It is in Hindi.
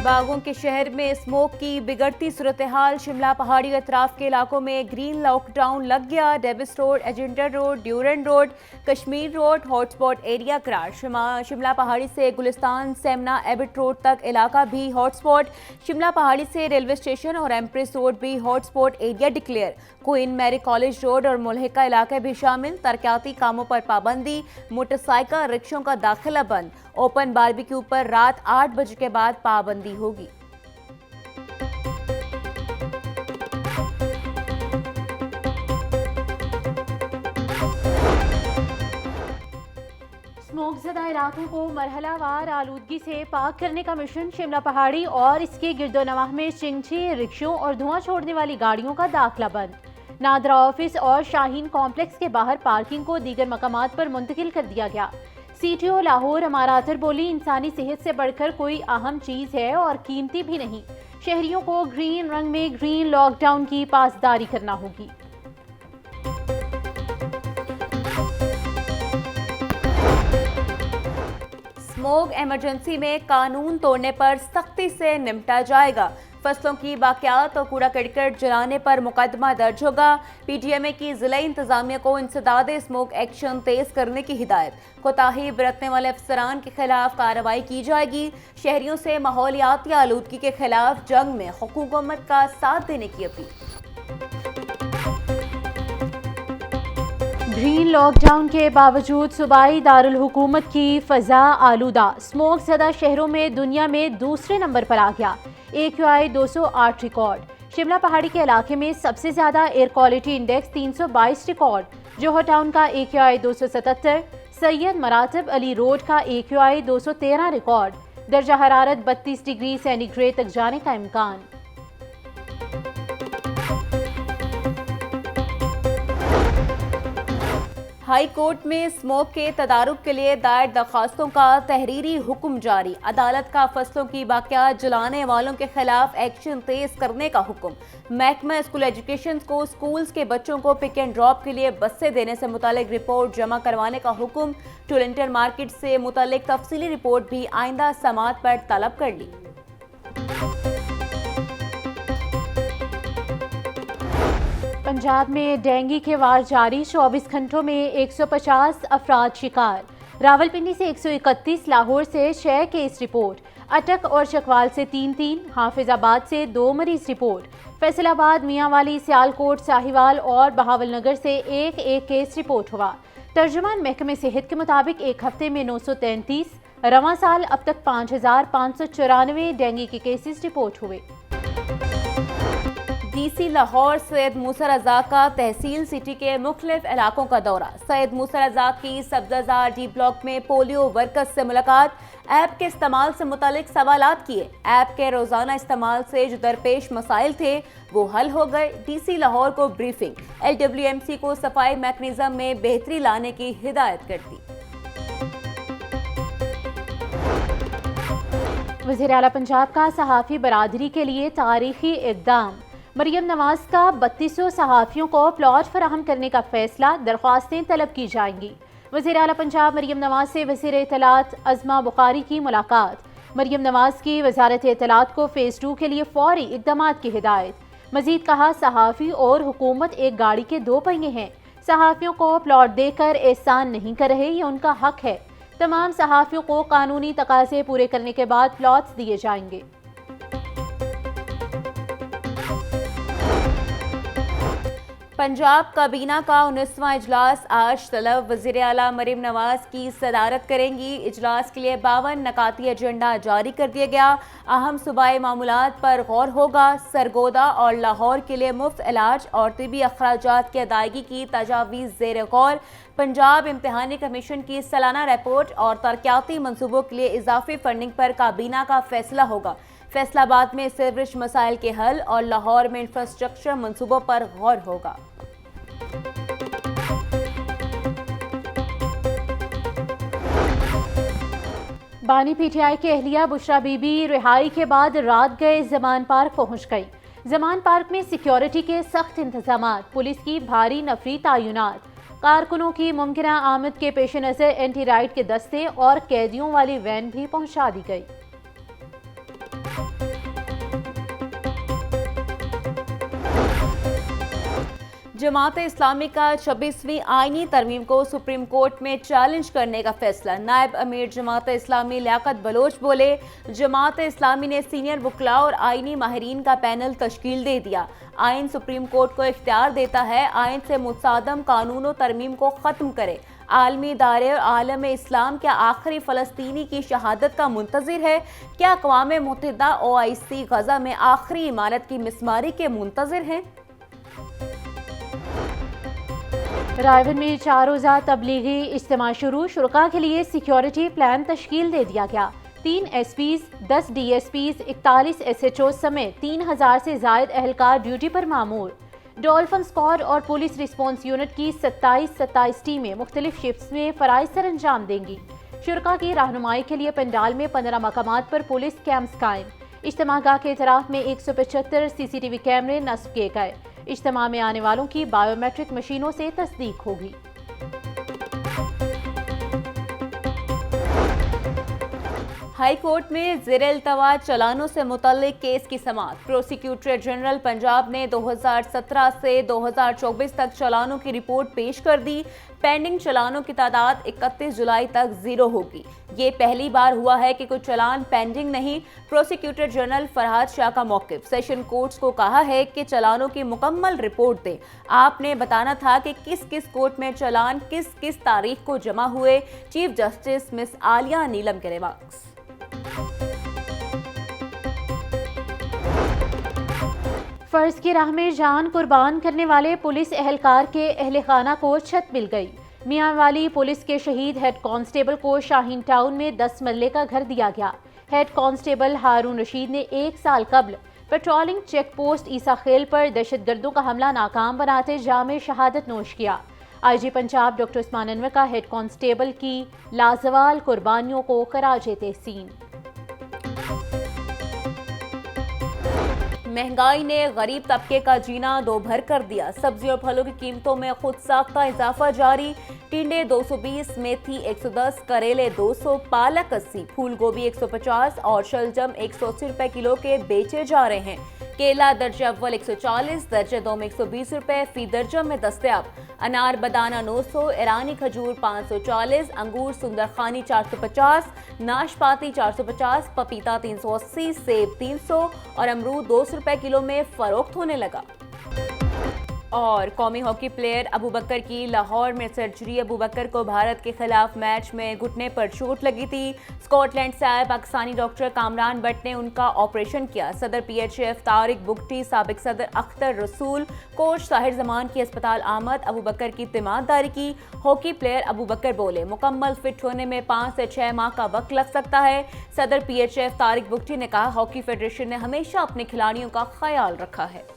बागों के शहर में स्मोक की बिगड़ती सूरत हाल। शिमला पहाड़ी अतराफ के इलाकों में ग्रीन लॉकडाउन लग गया। Davis road, agenda road, Durand road, Kashmir road hotspot area करार। शिमला पहाड़ी से गुलिस्तान, सेमना, एबिट रोड तक इलाका भी हॉटस्पॉट। शिमला पहाड़ी से रेलवे स्टेशन और एम्प्रेस रोड भी hotspot area declare. Queen Mary college road और मुल्हिका इलाके भी शामिल। तरक्याती कामों पर पाबंदी। मोटरसाइकिल रिक्शों का दाखिला बंद। ओपन बारबेक्यू पर रात 8 बजे के बाद पाबंदी होगी। स्मोकज़दा इलाकों को मरहलावार आलूदगी से पाक करने का मिशन। शिमला पहाड़ी और इसके गिरदोनवाह में चिंची, रिक्शों और धुआं छोड़ने वाली गाड़ियों का दाखिला बंद। नादरा ऑफिस और शाहीन कॉम्प्लेक्स के बाहर पार्किंग को दीगर मकामात पर मुंतकिल कर दिया गया। सीटीओ लाहौर अमारा अतर बोली, इंसानी सेहत से बढ़कर कोई अहम चीज़ है और कीमती भी नहीं। शहरियों को ग्रीन रंग में ग्रीन लॉकडाउन की पासदारी करना होगी। स्मोक इमरजेंसी में कानून तोड़ने पर सख्ती से निपटा जाएगा। फसलों की बाकियात और कूड़ा करकट जलाने पर मुकदमा दर्ज होगा। पीटीएमए की जिला इंतजामिया को इंसदादे स्मोक एक्शन तेज करने की हिदायत। कोताही बरतने वाले अफसरान के खिलाफ कार्रवाई की जाएगी। शहरियों से माहौलियाती आलूदगी के खिलाफ जंग में हुकूमत का साथ देने की अपील। ग्रीन लॉकडाउन के बावजूद सूबाई दारुल हुकूमत की फजा आलूदा। स्मोक ज़दा शहरों में दुनिया में दूसरे नंबर पर आ गया। AQI 208 record. शिमला पहाड़ी के इलाके में सबसे ज्यादा एयर क्वालिटी इंडेक्स 322 रिकॉर्ड। जोहर टाउन का AQI 277। सैयद मरातब अली रोड का AQI 213 रिकॉर्ड। दर्जा हरारत 32 डिग्री सेंटीग्रेड तक जाने का इम्कान। हाई कोर्ट में स्मोक के तदारुक के लिए दायर दरखास्तों का तहरीरी हुक्म जारी। अदालत का फसलों की बाकियात जलाने वालों के खिलाफ एक्शन तेज करने का हुक्म। महकमा स्कूल एजुकेशन को स्कूल्स के बच्चों को पिक एंड ड्रॉप के लिए बसें देने से मुतालिक रिपोर्ट जमा करवाने का हुक्म। टोरंटो मार्केट से मुतालिक तफसीली रिपोर्ट भी आइंदा समात पर तलब कर ली। पंजाब में डेंगू के वार जारी। 24 घंटों में 150 अफराद शिकार। रावलपिंडी से 131, लाहौर से 6 केस रिपोर्ट। अटक और चकवाल से 3-3, हाफिजाबाद से 2 मरीज रिपोर्ट। फैसलाबाद, मियांवाली, सियालकोट, साहिवाल और बहावलनगर से 1-1 केस रिपोर्ट हुआ। तर्जुमान महकमे सेहत के मुताबिक एक हफ्ते में 933, रवां साल अब तक 5594 डेंगू के केसेस रिपोर्ट हुए। DC लाहौर सैयद मूसा रज़ा का तहसील सिटी के मुख्तलिफ इलाकों का दौरा। सैयद मूसा रज़ा की सब्ज़ाजार डी ब्लॉक में पोलियो वर्कर्स से मुलाकात। ऐप के इस्तेमाल से मुतालिक सवालात किए। ऐप के रोज़ाना इस्तेमाल से जो दरपेश मसाइल थे वो हल हो गए। DC लाहौर को ब्रीफिंग। LWMC को सफाई मैकेनिज्म में बेहतरी लाने की हिदायत कर दी। वज़ीर आला पंजाब का सहाफ़ी बरादरी के लिए तारीखी इक़दाम। मरियम नवाज का 3200 सहाफ़ियों को प्लॉट फराहम करने का फैसला। दरख्वास्तें तलब की जाएंगी। वज़ीर आला पंजाब मरियम नवाज से वज़ीर इत्तलात अज़मा बुखारी की मुलाकात। मरियम नवाज की वज़ारत इत्तलात को फ़ेज़ 2 के लिए फ़ौरी इक़दामात की हिदायत। मज़ीद कहा, सहाफ़ी और हुकूमत एक गाड़ी के 2 पहिए हैं। सहाफ़ियों को प्लॉट देकर एहसान नहीं कर रहे, ये उनका हक है। तमाम सहाफ़ियों को कानूनी तकाज़े पूरे करने के बाद प्लॉट्स दिए जाएंगे। पंजाब काबीना का 19वां इजलास आज तलब। वज़ीर आला मरियम नवाज की सदारत करेंगी। इजलास के लिए 52 नकाती एजेंडा जारी कर दिया गया। अहम सूबाई मामूलात पर गौर होगा। सरगोदा और लाहौर के लिए मुफ्त इलाज और तिबी अखराजात की अदायगी की तजावीज़ ज़ेर गौर। पंजाब इम्तिहानी कमीशन की सालाना रिपोर्ट और तरक्याती मनसूबों के लिए इजाफी फंडिंग पर काबीना का फैसला होगा। फैसलाबाद में सीवरेज मसाइल के हल और लाहौर में इंफ्रास्ट्रक्चर मनसूबों पर गौर होगा। बानी PTI के अहलिया बुशरा बीबी रिहाई के बाद रात गए जमान पार्क पहुंच गई। जमान पार्क में सिक्योरिटी के सख्त इंतजामात, पुलिस की भारी नफरी तायुनात। कारकुनों की मुमकिना आमद के पेश नज़र एंटी राइट के दस्ते और कैदियों वाली वैन भी पहुंचा दी गई। जमात इस्लामी का 26वीं आईनी तरमीम को सुप्रीम कोर्ट में चैलेंज करने का फैसला। नायब अमीर जमात इस्लामी लियाकत बलोच बोले, जमात इस्लामी ने सीनियर वकला और आईनी माहिरीन का पैनल तश्कील दे दिया। आइन सुप्रीम कोर्ट को इख्तियार देता है आइन से मुतसादम कानून तरमीम को ख़त्म करे। आलमी इदारे और आलम इस्लाम क्या आखिरी फ़लस्तीनी की शहादत का मुंतज़िर है? क्या अक़वाम मुत्तहिदा OIC गज़ा में आखिरी इमारत की मिसमारी के मुंतज़िर हैं? रायबरेली में 4 रोज़ा तबलीगी इज्तिमा शुरू। शुरका के लिए सिक्योरिटी प्लान तश्कील दे दिया गया। 3 SPs, 10 DSPs, 41 SHO समेत 3000 से ज़ायद एहलकार ड्यूटी पर मामूर। डॉल्फिन स्क्वाड और पुलिस रिस्पॉन्स यूनिट की 27 टीमें मुख्तलिफ शिफ्ट्स में फ़राइज़ सर अंजाम देंगी। शुरका की रहनुमाई के लिए पंडाल में 15 मकामात पर पुलिस कैंप्स कायम। इज्तिमागाह के इतराफ़ में 175 CCTV कैमरे नस्ब किए गए। इज्तिमा में आने वालों की बायोमेट्रिक मशीनों से तस्दीक होगी। हाई कोर्ट में ज़ेर-ए-इल्तवा चलानों से मुतल्लिक केस की समाअत। प्रोसिक्यूटर जनरल पंजाब ने 2017 से 2024 तक चलानों की रिपोर्ट पेश कर दी। पेंडिंग चलानों की तादाद 31 जुलाई तक 0 होगी। ये पहली बार हुआ है कि कुछ चलान पेंडिंग नहीं। प्रोसिक्यूटर जनरल फरहाद शाह का मौक़िफ़, सेशन कोर्ट्स को कहा है कि चलानों की मुकम्मल रिपोर्ट दें। आपने बताना था कि किस किस कोर्ट में चलान किस किस तारीख को जमा हुए। चीफ जस्टिस मिस आलिया नीलम के रिमार्क्स। फर्ज की राह में जान कुर्बान करने वाले पुलिस एहलकार के अहले खाना को छत मिल गई। मियांवाली पुलिस के शहीद हेड कांस्टेबल को शाहीन टाउन में 10 मरले का घर दिया गया। हेड कांस्टेबल हारून रशीद ने 1 साल कबल पेट्रोलिंग चेक पोस्ट ईसा खेल पर दहशतगर्दों का हमला नाकाम बनाते जामे शहादत नोश किया। IG पंजाब डॉक्टर उस्मान अनवर का हेड कांस्टेबल की लाजवाल कुर्बानियों को खराजे तहसीन। महंगाई ने गरीब तबके का जीना दो भर कर दिया। सब्जी और फलों की कीमतों में खुद साख्ता इजाफा जारी। टिंडे 220, मेथी 110, करेले 200, पालक 80, फूल गोभी 150 और शलजम 180 रुपए किलो के बेचे जा रहे हैं। केला दर्जा अव्वल 140, दर्जा दो में 120 रुपए फी दर्जन में दस्तयाब। अनार बदाना 900, ईरानी खजूर 540, अंगूर सुंदरखानी 450, नाशपाती 450, पपीता 380, सेब 300 और अमरूद 200 रुपए किलो में फरोख्त होने लगा। और कौमी हॉकी प्लेयर अबू बकर की लाहौर में सर्जरी। अबू बकर को भारत के खिलाफ मैच में घुटने पर चोट लगी थी। स्कॉटलैंड से आए पाकिस्तानी डॉक्टर कामरान भट्ट ने उनका ऑपरेशन किया। सदर PHF तारिक बुगटी, साबिक सदर अख्तर रसूल, कोच साहिर जमान की अस्पताल आमद। अबू बकर की तीमारदारी की। हॉकी प्लेयर अबू बकर बोले, मुकम्मल फिट होने में 5 से 6 माह का वक्त लग सकता है। सदर PHF तारिक बुगटी ने कहा, हॉकी फेडरेशन ने हमेशा अपने खिलाड़ियों का ख्याल रखा है।